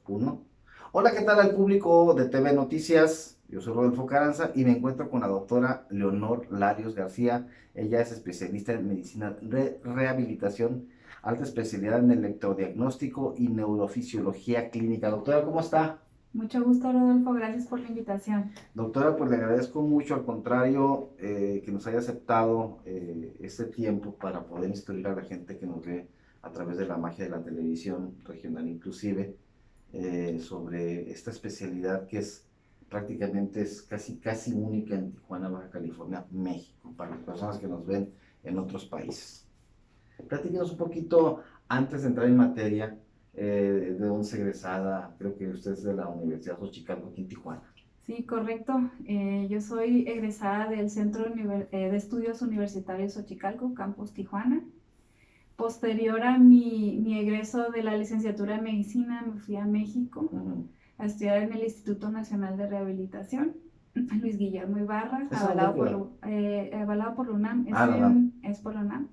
Uno. Hola, ¿qué tal al público de TV Noticias? Yo soy Rodolfo Caranza y me encuentro con la doctora Leonor Larios García. Ella es especialista en medicina de rehabilitación, alta especialidad en electrodiagnóstico y neurofisiología clínica. Doctora, ¿cómo está? Mucho gusto, Rodolfo. Gracias por la invitación. Doctora, pues le agradezco mucho, al contrario, que nos haya aceptado este tiempo para poder instruir a la gente que nos ve a través de la magia de la televisión regional inclusive, sobre esta especialidad que es prácticamente es casi única en Tijuana, Baja California, México, para las personas que nos ven en otros países. Platíquenos un poquito, antes de entrar en materia, de dónde es egresada. Creo que usted es de la Universidad Xochicalco aquí en Tijuana. Sí, correcto. Yo soy egresada del de Estudios Universitarios Xochicalco, Campus Tijuana. Posterior a mi egreso de la licenciatura en medicina, me fui a México Ujú. a estudiar en el Instituto Nacional de Rehabilitación, Luis Guillermo Ibarra, ¿Eso dónde queda? avalado por la UNAM, Ah, no, no. es por la UNAM,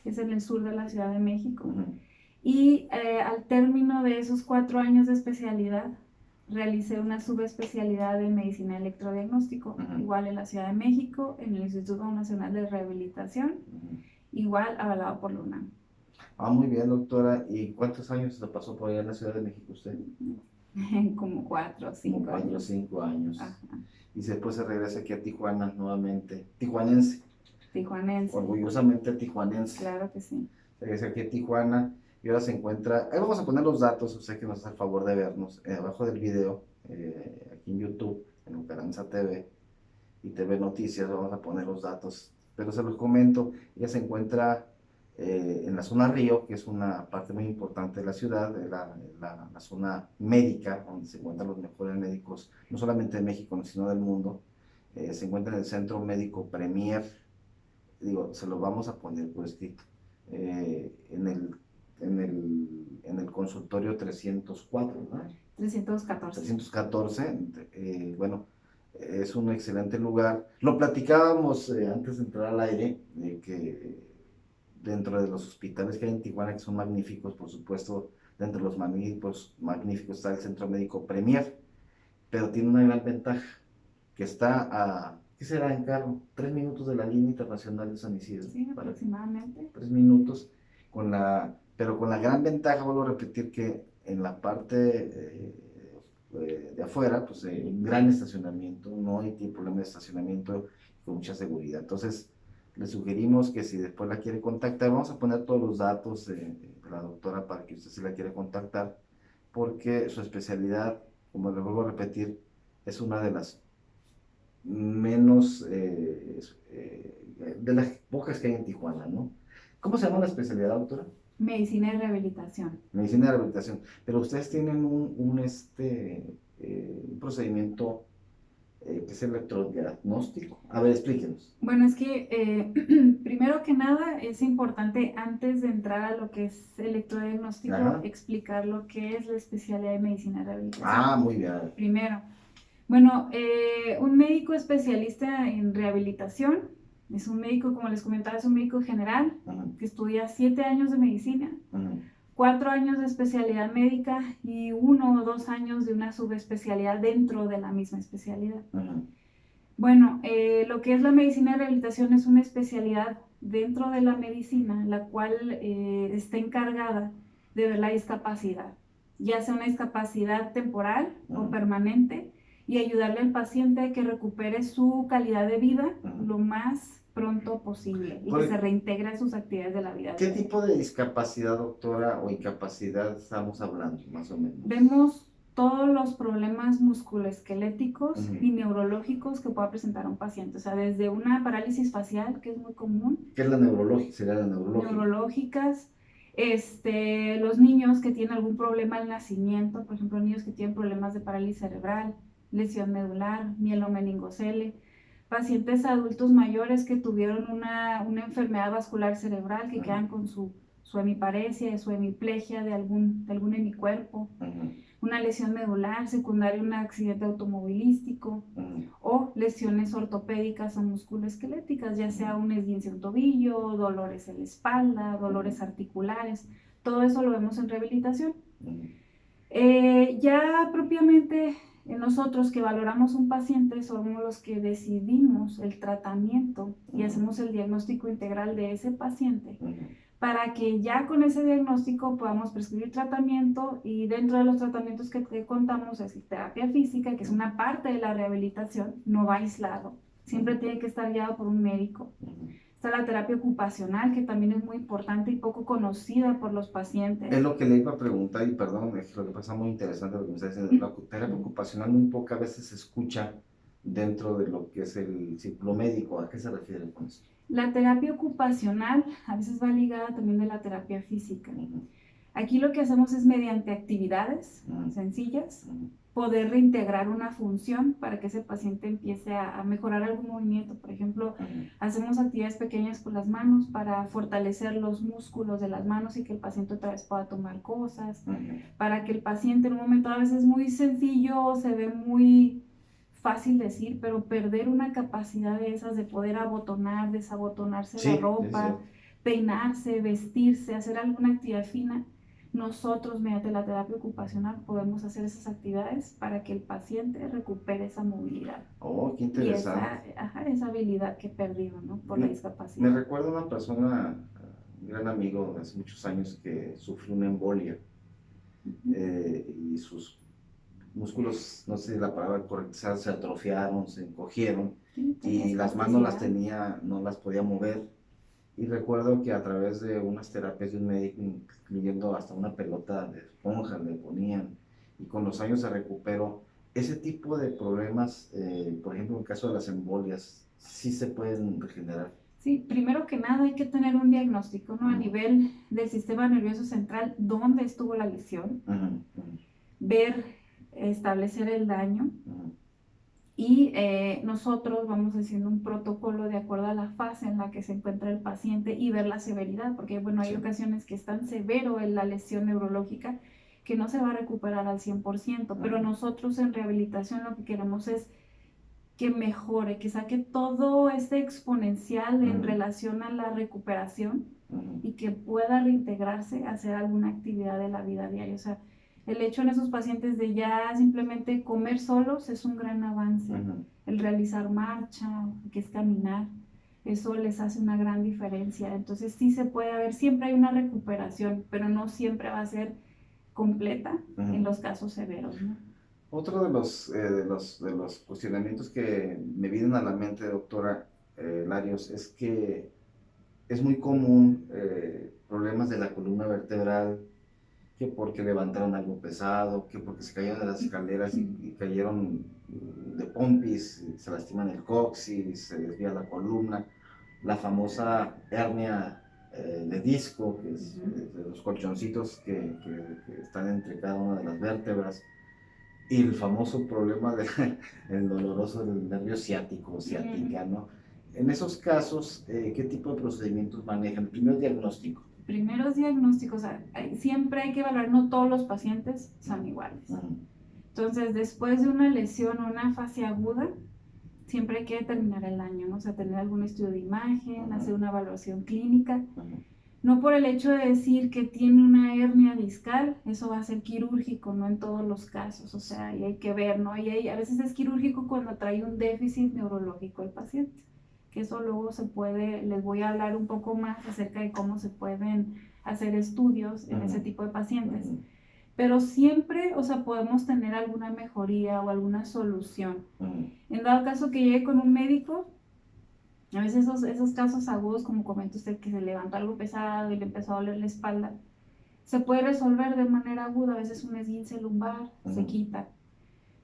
es en el sur de la Ciudad de México. Ujú. Y al término de esos 4 años de especialidad, realicé una subespecialidad en medicina electrodiagnóstico, Ujú. igual en la Ciudad de México, en el Instituto Nacional de Rehabilitación, Ujú. igual avalado por la UNAM. Ah, muy bien, doctora. ¿Y cuántos años se pasó por allá en la Ciudad de México usted? Como cuatro o Como cinco cuatro o años. 5 años. Ajá. Y después se regresa aquí a Tijuana nuevamente. Tijuanense, Tijuanense, orgullosamente tijuanense. claro que sí. Regresa aquí a Tijuana y ahora se encuentra. Ahí vamos a poner los datos, usted que nos hace el favor de vernos, abajo del video, aquí en YouTube, en Caranza TV y TV Noticias, vamos a poner los datos. Pero se los comento, ella se encuentra en la zona Río, que es una parte muy importante de la ciudad, la zona médica, donde se encuentran los mejores médicos, no solamente de México, sino del mundo. Se encuentra en el Centro Médico Premier, digo, se lo vamos a poner por escrito, en el consultorio 304, ¿no? 314. 314, bueno, es un excelente lugar. Lo platicábamos antes de entrar al aire, que dentro de los hospitales que hay en Tijuana, que son magníficos, por supuesto, dentro de los magníficos está el Centro Médico Premier, pero tiene una gran ventaja, que está a, ¿qué será en carro? 3 minutos de la línea internacional de San Isidro, Sí, para aproximadamente. 3 minutos, pero con la gran ventaja, vuelvo a repetir, que en la parte de afuera, pues un gran estacionamiento, no hay problema de estacionamiento con mucha seguridad. Entonces, le sugerimos que si después la quiere contactar, vamos a poner todos los datos de la doctora para que usted se la quiera contactar, porque su especialidad, como le vuelvo a repetir, es una de las menos, de las pocas que hay en Tijuana, ¿no? ¿Cómo se llama la especialidad, doctora? Medicina y rehabilitación. Medicina de rehabilitación. Pero ustedes tienen un procedimiento que es electrodiagnóstico. A ver, explíquenos. Bueno, es que primero que nada es importante antes de entrar a lo que es electrodiagnóstico Ajá. explicar lo que es la especialidad de medicina de rehabilitación. Ah, muy bien. Primero, bueno, un médico especialista en rehabilitación es un médico, como les comentaba, es un médico general Ajá. que estudia 7 años de medicina, Ajá. 4 años de especialidad médica y 1 o 2 años de una subespecialidad dentro de la misma especialidad. Ajá. Bueno, lo que es la medicina de rehabilitación es una especialidad dentro de la medicina, la cual está encargada de ver la discapacidad, ya sea una discapacidad temporal o permanente, y ayudarle al paciente a que recupere su calidad de vida lo más pronto posible y que se reintegre a sus actividades de la vida ¿Qué diaria. tipo de discapacidad, doctora, o incapacidad estamos hablando, más o menos? Vemos todos los problemas musculoesqueléticos Ujú. y neurológicos que pueda presentar un paciente. O sea, desde una parálisis facial, que es muy común, ¿Qué es la neurológica? Sería la neurológica. neurológicas, los niños que tienen algún problema al nacimiento, por ejemplo, niños que tienen problemas de parálisis cerebral, lesión medular, mielomeningocele, pacientes adultos mayores que tuvieron una enfermedad vascular cerebral, que quedan con su hemiparesia, su hemiplegia de algún hemicuerpo, una lesión medular secundaria a un accidente automovilístico, o lesiones ortopédicas o musculoesqueléticas, ya sea un esguince de un tobillo, dolores en la espalda, dolores articulares. Todo eso lo vemos en rehabilitación. Ya propiamente nosotros que valoramos un paciente somos los que decidimos el tratamiento y hacemos el diagnóstico integral de ese paciente para que ya con ese diagnóstico podamos prescribir tratamiento, y dentro de los tratamientos que contamos es terapia física, que es una parte de la rehabilitación, no va aislado, siempre tiene que estar guiado por un médico. Está la terapia ocupacional, que también es muy importante y poco conocida por los pacientes. Es lo que le iba a preguntar, y perdón, es lo que pasa muy interesante lo que me está diciendo. La terapia ocupacional muy pocas veces se escucha dentro de lo que es el ciclo médico. ¿A qué se refiere con eso? La terapia ocupacional a veces va ligada también de la terapia física. Aquí lo que hacemos es, mediante actividades sencillas, poder reintegrar una función para que ese paciente empiece a mejorar algún movimiento. Por ejemplo, hacemos actividades pequeñas con las manos para fortalecer los músculos de las manos y que el paciente otra vez pueda tomar cosas, para que el paciente en un momento, a veces muy sencillo, se ve muy fácil decir, pero perder una capacidad de esas de poder abotonar, desabotonarse la ropa, peinarse, vestirse, hacer alguna actividad fina. Nosotros, mediante la terapia ocupacional, podemos hacer esas actividades para que el paciente recupere esa movilidad. Oh, qué interesante. Y esa habilidad que perdió, ¿no? Por la discapacidad. Me recuerda una persona, un gran amigo de hace muchos años, que sufrió una embolia y sus músculos, no sé si la palabra correcta, se atrofiaron, se encogieron, y las manos las tenía, no las podía mover. Y recuerdo que a través de unas terapias de un médico, incluyendo hasta una pelota de esponja, le ponían, y con los años se recuperó. Ese tipo de problemas, por ejemplo, en el caso de las embolias, sí se pueden regenerar. Sí, primero que nada hay que tener un diagnóstico, ¿no? A nivel del sistema nervioso central, dónde estuvo la lesión, ver, establecer el daño. Y nosotros vamos haciendo un protocolo de acuerdo a la fase en la que se encuentra el paciente y ver la severidad, porque bueno, hay ocasiones que es tan severo en la lesión neurológica que no se va a recuperar al 100%, pero nosotros en rehabilitación lo que queremos es que mejore, que saque todo este exponencial en relación a la recuperación y que pueda reintegrarse a hacer alguna actividad de la vida diaria. O sea, el hecho en esos pacientes de ya simplemente comer solos es un gran avance. El realizar marcha, que es caminar, eso les hace una gran diferencia. Entonces sí se puede haber, siempre hay una recuperación, pero no siempre va a ser completa en los casos severos, ¿no? Otro de los cuestionamientos que me vienen a la mente, doctora Larios, es que es muy común problemas de la columna vertebral, que porque levantaron algo pesado, que porque se cayeron de las escaleras y cayeron de pompis, se lastiman el coxis, se desvía la columna, la famosa hernia de disco, que es los colchoncitos que están entre cada una de las vértebras, y el famoso problema del doloroso del nervio ciático, ciática, ¿no? En esos casos, ¿qué tipo de procedimientos manejan? El primer diagnóstico. Primeros diagnósticos, siempre hay que evaluar, no todos los pacientes son iguales. Entonces, después de una lesión o una fase aguda, siempre hay que determinar el daño, ¿no? O sea, tener algún estudio de imagen, hacer una evaluación clínica. No por el hecho de decir que tiene una hernia discal, eso va a ser quirúrgico, no en todos los casos, o sea, y hay que ver, ¿no? Y a veces es quirúrgico cuando trae un déficit neurológico el paciente, que eso luego se puede, les voy a hablar un poco más acerca de cómo se pueden hacer estudios en ese tipo de pacientes. Pero siempre, o sea, podemos tener alguna mejoría o alguna solución. En dado caso que llegue con un médico, a veces esos casos agudos, como comenta usted, que se levantó algo pesado y le empezó a doler la espalda, se puede resolver de manera aguda. A veces un esguince lumbar se quita.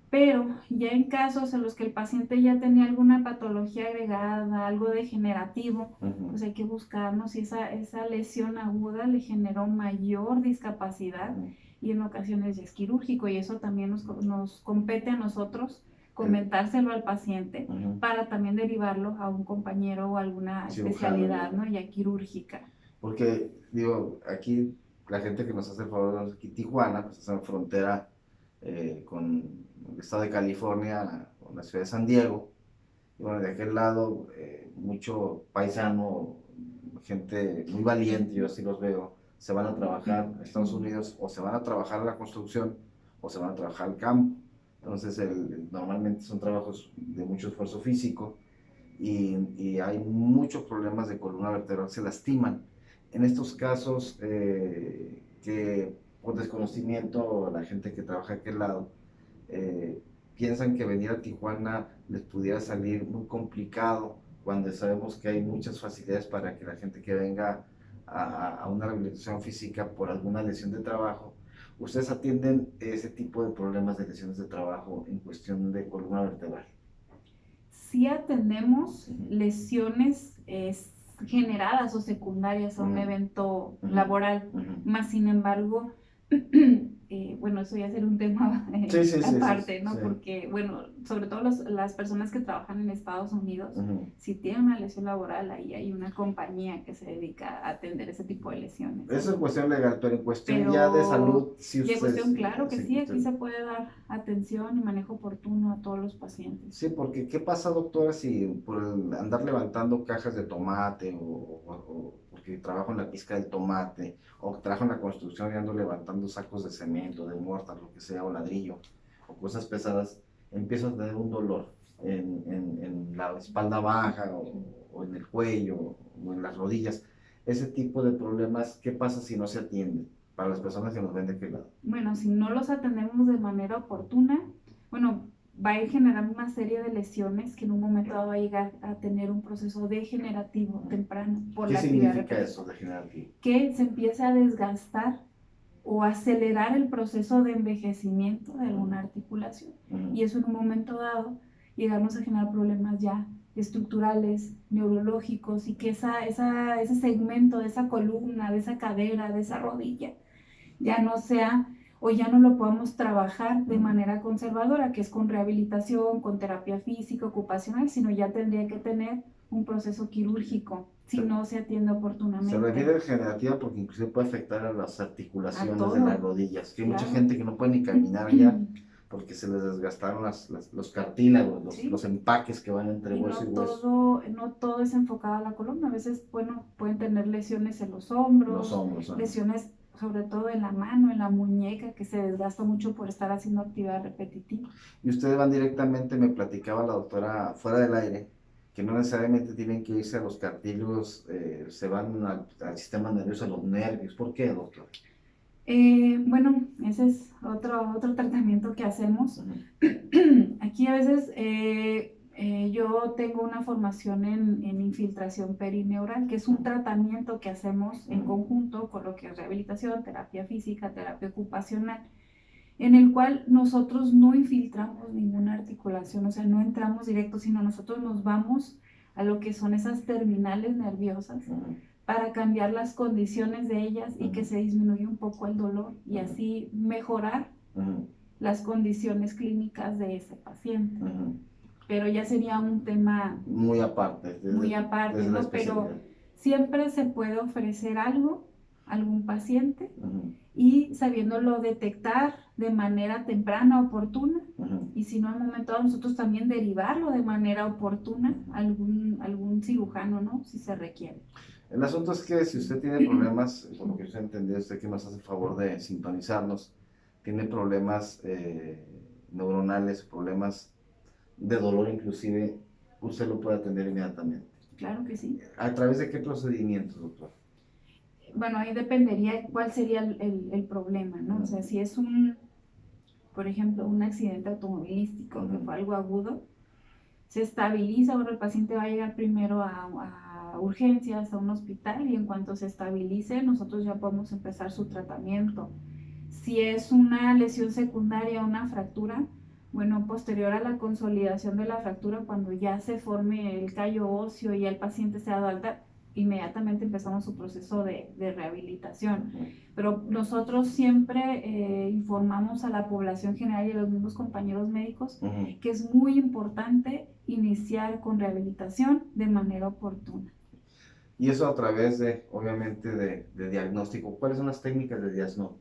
Pero ya en casos en los que el paciente ya tenía alguna patología agregada, algo degenerativo, pues hay que buscarnos si esa lesión aguda le generó mayor discapacidad y en ocasiones ya es quirúrgico, y eso también nos compete a nosotros comentárselo al paciente para también derivarlo a un compañero o alguna especialidad, ¿no? Ya quirúrgica. Porque, digo, aquí la gente que nos hace el favor, aquí Tijuana, pues es en frontera con el estado de California, con la ciudad de San Diego. Y bueno, de aquel lado, mucho paisano, gente muy valiente, yo así los veo, se van a trabajar a Estados Unidos o se van a trabajar a la construcción, o se van a trabajar al campo. Entonces, normalmente son trabajos de mucho esfuerzo físico y hay muchos problemas de columna vertebral, se lastiman. En estos casos, que por desconocimiento la gente que trabaja a aquel lado, eh, piensan que venir a Tijuana les pudiera salir muy complicado cuando sabemos que hay muchas facilidades para que la gente que venga a una rehabilitación física por alguna lesión de trabajo, ustedes atienden ese tipo de problemas de lesiones de trabajo en cuestión de columna vertebral. Sí atendemos lesiones generadas o secundarias a un evento laboral, más sin embargo, bueno, eso ya sería un tema aparte, ¿no? Sí. Porque, bueno, sobre todo las personas que trabajan en Estados Unidos, si tienen una lesión laboral, ahí hay una compañía que se dedica a atender ese tipo de lesiones. Eso es cuestión legal, pero en cuestión ya de salud, sí ustedes... Y en cuestión, claro que sí, aquí se puede dar atención y manejo oportuno a todos los pacientes. Sí, porque ¿qué pasa, doctora, si por andar levantando cajas de tomate o porque trabajo en la pizca del tomate o trabajo en la construcción y ando levantando sacos de cemento, de mortar, lo que sea, o ladrillo, o cosas pesadas, empiezo a tener un dolor en la espalda baja o en el cuello o en las rodillas? Ese tipo de problemas, ¿qué pasa si no se atiende para las personas que nos ven de aquel lado? Bueno, si no los atendemos de manera oportuna, bueno, va a ir generando una serie de lesiones que en un momento dado va a llegar a tener un proceso degenerativo temprano por la actividad repetitiva. ¿Qué significa eso, degenerativo? Que se empieza a desgastar o acelerar el proceso de envejecimiento de alguna articulación. Y eso en un momento dado llegarnos a generar problemas ya estructurales, neurológicos, y que ese segmento de esa columna, de esa cadera, de esa rodilla, ya no sea o ya no lo podamos trabajar de manera conservadora, que es con rehabilitación, con terapia física, ocupacional, sino ya tendría que tener un proceso quirúrgico si no se atiende oportunamente. Se refiere a degenerativa porque incluso puede afectar a las articulaciones de las rodillas, que hay mucha gente que no puede ni caminar ya porque se les desgastaron los cartílagos, los empaques que van entre hueso y hueso. No todo es enfocado a la columna, a veces, bueno, pueden tener lesiones en los hombros, lesiones sobre todo en la mano, en la muñeca, que se desgasta mucho por estar haciendo actividad repetitiva. Y ustedes van directamente, me platicaba la doctora fuera del aire, que no necesariamente tienen que irse a los cartílagos, se van al sistema nervioso, a los nervios. ¿Por qué, doctor? Bueno, ese es otro tratamiento que hacemos. Aquí a veces yo tengo una formación en infiltración perineural, que es un tratamiento que hacemos en conjunto con lo que es rehabilitación, terapia física, terapia ocupacional, en el cual nosotros no infiltramos ninguna articulación, o sea, no entramos directo, sino nosotros nos vamos a lo que son esas terminales nerviosas para cambiar las condiciones de ellas y que se disminuya un poco el dolor y así mejorar las condiciones clínicas de ese paciente. Pero ya sería un tema muy aparte, ¿no? Pero siempre se puede ofrecer algo a algún paciente y sabiéndolo detectar de manera temprana, oportuna, y si no en un momento dado nosotros también derivarlo de manera oportuna a algún cirujano, ¿no? Si se requiere. El asunto es que si usted tiene problemas, por lo que yo entendí, usted que nos hace el favor de sintonizarnos, tiene problemas neuronales, problemas de dolor inclusive, usted lo puede atender inmediatamente. Claro que sí. ¿A través de qué procedimientos, doctor? Bueno, ahí dependería cuál sería el problema, ¿no? O sea, si es por ejemplo, un accidente automovilístico, que fue algo agudo, se estabiliza, ahora el paciente va a llegar primero a urgencias, a un hospital, y en cuanto se estabilice, nosotros ya podemos empezar su tratamiento. Si es una lesión secundaria, una fractura, bueno, posterior a la consolidación de la fractura, cuando ya se forme el callo óseo y ya el paciente se ha dado alta, inmediatamente empezamos su proceso de rehabilitación. Pero nosotros siempre informamos a la población general y a los mismos compañeros médicos que es muy importante iniciar con rehabilitación de manera oportuna. Y eso a través de, obviamente, de diagnóstico. ¿Cuáles son las técnicas de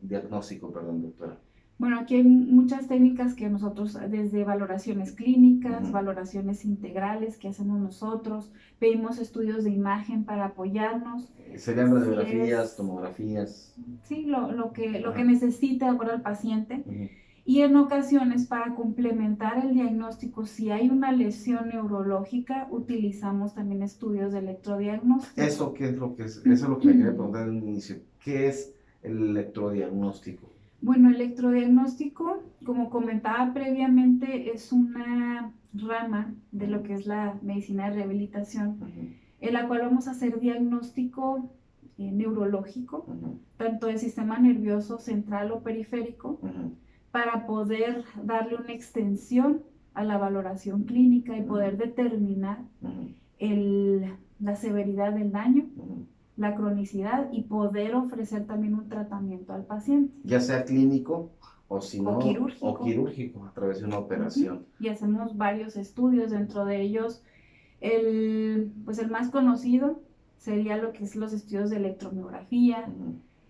diagnóstico, doctora? Bueno, aquí hay muchas técnicas que nosotros, desde valoraciones clínicas, valoraciones integrales que hacemos nosotros, pedimos estudios de imagen para apoyarnos. ¿Serían radiografías, tomografías? Sí, lo que necesite de acuerdo al paciente. Y en ocasiones, para complementar el diagnóstico, si hay una lesión neurológica, utilizamos también estudios de electrodiagnóstico. ¿Eso qué es lo que es? Eso es lo que le quería preguntar al inicio. ¿Qué es el electrodiagnóstico? Bueno, el electrodiagnóstico, como comentaba previamente, es una rama de lo que es la medicina de rehabilitación, en la cual vamos a hacer diagnóstico neurológico, tanto del sistema nervioso central o periférico, para poder darle una extensión a la valoración clínica y poder determinar la severidad del daño, la cronicidad, y poder ofrecer también un tratamiento al paciente. Ya sea clínico o si no, quirúrgico. quirúrgico a través de una operación. Y hacemos varios estudios, dentro de ellos pues el más conocido sería lo que es los estudios de electromiografía,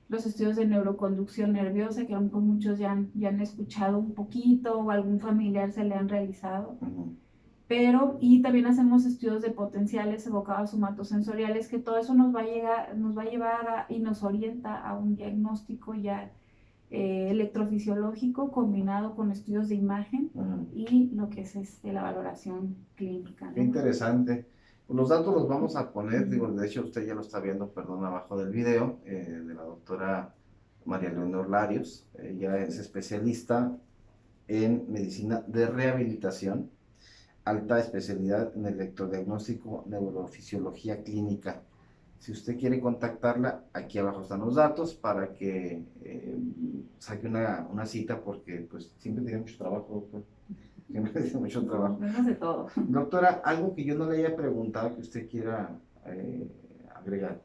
los estudios de neuroconducción nerviosa, que a lo mejor muchos ya han escuchado un poquito o algún familiar se le han realizado. Y también hacemos estudios de potenciales evocados somatosensoriales, que todo eso nos va a llevar y nos orienta a un diagnóstico ya electrofisiológico combinado con estudios de imagen y lo que es la valoración clínica, ¿no? Qué interesante. Los datos los vamos a poner, digo, de hecho usted ya lo está viendo, perdón, abajo del video, de la doctora María Leonor Larios. Ella es especialista en medicina de rehabilitación, alta especialidad en electrodiagnóstico, neurofisiología clínica. Si usted quiere contactarla, aquí abajo están los datos para que saque una cita, porque pues siempre tiene mucho trabajo, doctor. Siempre tiene mucho trabajo. Menos de todo. Doctora, algo que yo no le haya preguntado que usted quiera agregar.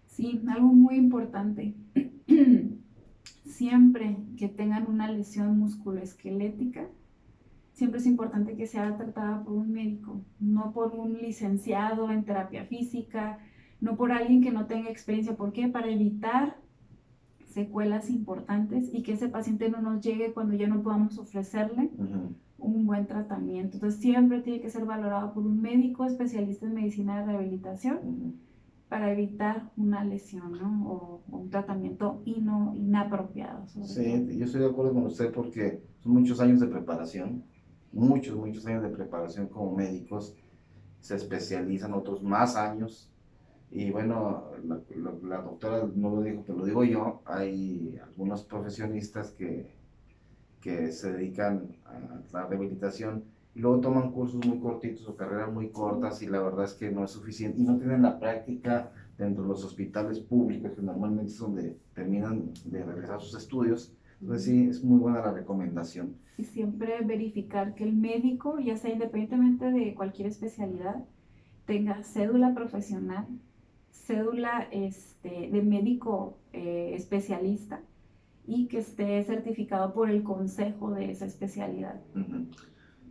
Sí, algo muy importante. Siempre que tengan una lesión musculoesquelética, siempre es importante que sea tratada por un médico, no por un licenciado en terapia física, no por alguien que no tenga experiencia. ¿Por qué? Para evitar secuelas importantes y que ese paciente no nos llegue cuando ya no podamos ofrecerle un buen tratamiento. Entonces siempre tiene que ser valorado por un médico especialista en medicina de rehabilitación para evitar una lesión, ¿no? O un tratamiento inapropiado. Sí, yo estoy de acuerdo con usted, porque son muchos años de preparación, muchos años de preparación como médicos, se especializan otros más años. Y bueno, la doctora no lo dijo, pero lo digo yo, hay algunos profesionistas que se dedican a la rehabilitación y luego toman cursos muy cortitos o carreras muy cortas, y la verdad es que no es suficiente y no tienen la práctica dentro de los hospitales públicos, que normalmente es donde terminan de realizar sus estudios. Entonces sí, es muy buena la recomendación. Y siempre verificar que el médico, ya sea independientemente de cualquier especialidad, tenga cédula profesional, cédula de médico especialista, y que esté certificado por el consejo de esa especialidad.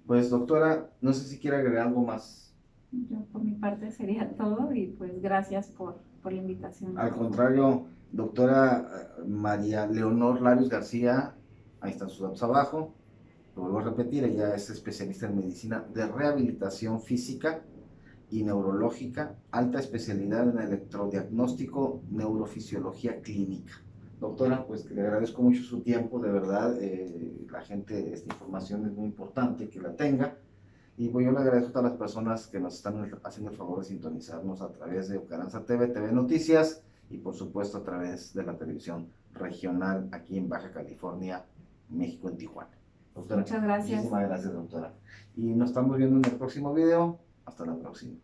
Pues doctora, no sé si quiere agregar algo más. Yo por mi parte sería todo, y pues gracias por la invitación. Al contrario, doctora María Leonor Larios García, ahí están sus datos abajo. Lo vuelvo a repetir, ella es especialista en medicina de rehabilitación física y neurológica, alta especialidad en electrodiagnóstico, neurofisiología clínica. Doctora, pues le agradezco mucho su tiempo, de verdad. La gente, esta información es muy importante que la tenga, y pues yo le agradezco a todas las personas que nos están haciendo el favor de sintonizarnos a través de Ucaranza TV, TV Noticias, y por supuesto a través de la televisión regional aquí en Baja California, México, en Tijuana. Doctora, muchas gracias. Muchísimas gracias, doctora. Y nos estamos viendo en el próximo video. Hasta la próxima.